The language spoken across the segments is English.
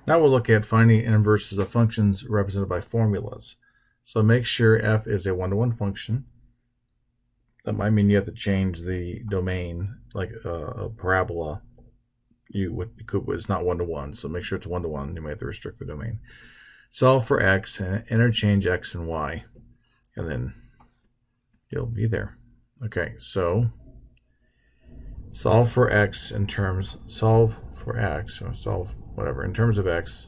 Now we'll look at finding inverses of functions represented by formulas. So make sure f is a one-to-one function. That might mean you have to change the domain, like a parabola. It's not one-to-one, so make sure it's one-to-one. You might have to restrict the domain. Solve for x and interchange x and y, and then you'll be there. Okay, so solve for x in terms of x,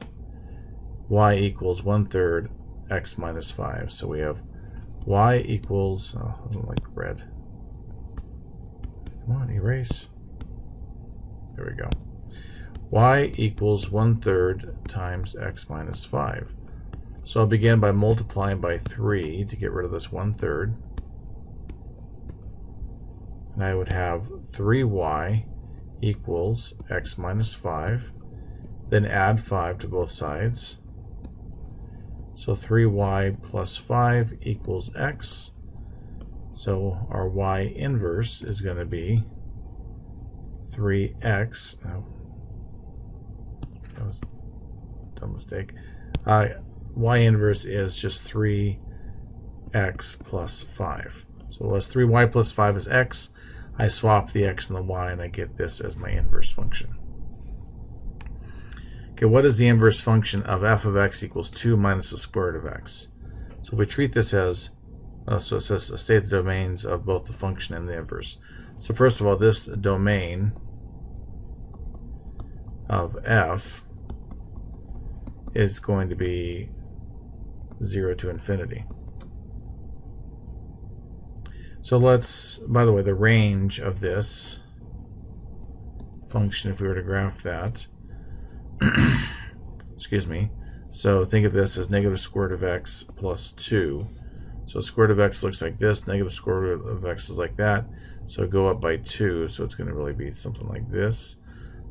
y equals 1/3 x minus 5. So we have y equals, I don't like red. Come on, erase. There we go. Y equals 1/3 times x minus 5. So I'll begin by multiplying by 3 to get rid of this 1/3. And I would have 3y equals x minus 5. Then add 5 to both sides. So 3y plus 5 equals x. So our y inverse is going to be 3x. Oh, that was a dumb mistake. Y inverse is just 3x plus 5. So it was 3y plus 5 is x. I swap the x and the y, and I get this as my inverse function. Okay, what is the inverse function of f of x equals 2 minus the square root of x? So if we treat this as, so it says state the domains of both the function and the inverse. So first of all, this domain of f is going to be 0 to infinity. So let's, by the way, the range of this function, if we were to graph that, excuse me, so think of this as negative square root of x plus 2. So square root of x looks like this, negative square root of x is like that, so go up by 2, so it's going to really be something like this.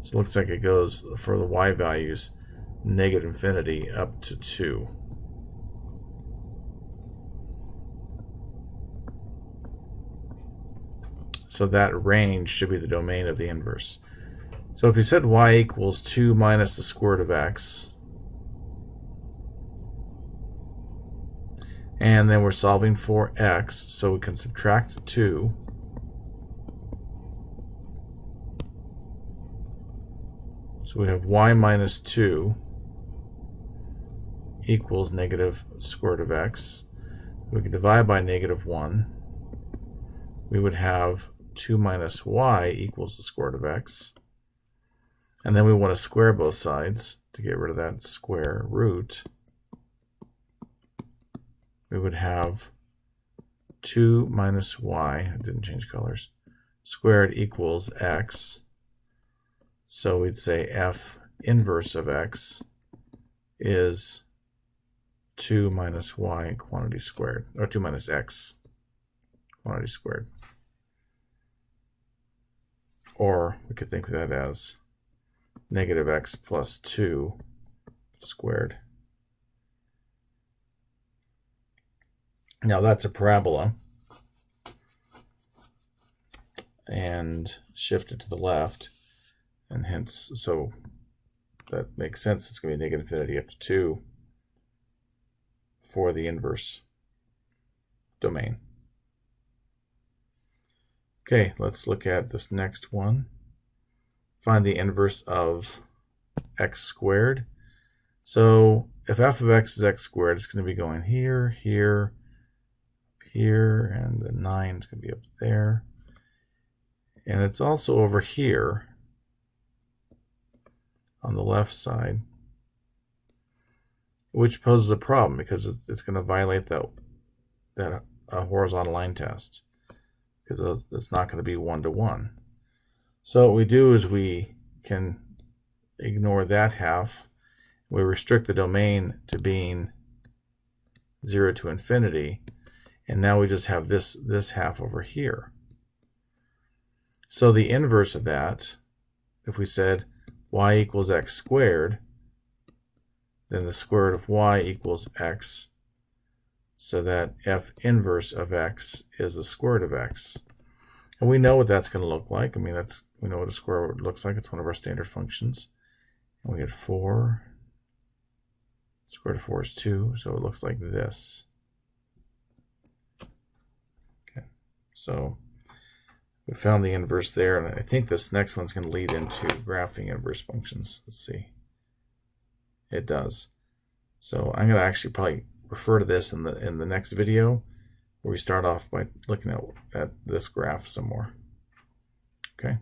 So it looks like it goes, for the y values, negative infinity up to 2. So that range should be the domain of the inverse. So if you said y equals 2 minus the square root of x, and then we're solving for x, so we can subtract 2. So we have y minus 2 equals negative square root of x. We can divide by negative 1. We would have 2 minus y equals the square root of x. And then we want to square both sides to get rid of that square root. We would have 2 minus y, I didn't change colors, squared equals x. So we'd say f inverse of x is 2 minus y quantity squared, or 2 minus x quantity squared. Or we could think of that as negative x plus 2 squared. Now that's a parabola, and shift it to the left, and hence, so that makes sense. It's going to be negative infinity up to 2 for the inverse domain. Okay, let's look at this next one. Find the inverse of x squared. So if f of x is x squared, it's going to be going here, here, here, and the 9 is going to be up there. And it's also over here on the left side, which poses a problem because it's going to violate that horizontal line test, because it's not going to be one-to-one. So what we do is we can ignore that half. We restrict the domain to being 0 to infinity, and now we just have this half over here. So the inverse of that, if we said y equals x squared, then the square root of y equals x, so that f inverse of x is the square root of x. And we know what that's going to look like. We know what a square root looks like. It's one of our standard functions. And we had 4 Square root of 4 is 2, so it looks like this. Okay, so we found the inverse there, and I think this next one's going to lead into graphing inverse functions. Let's see. It does. So I'm going to actually probably refer to this in the next video, where we start off by looking at this graph some more. Okay.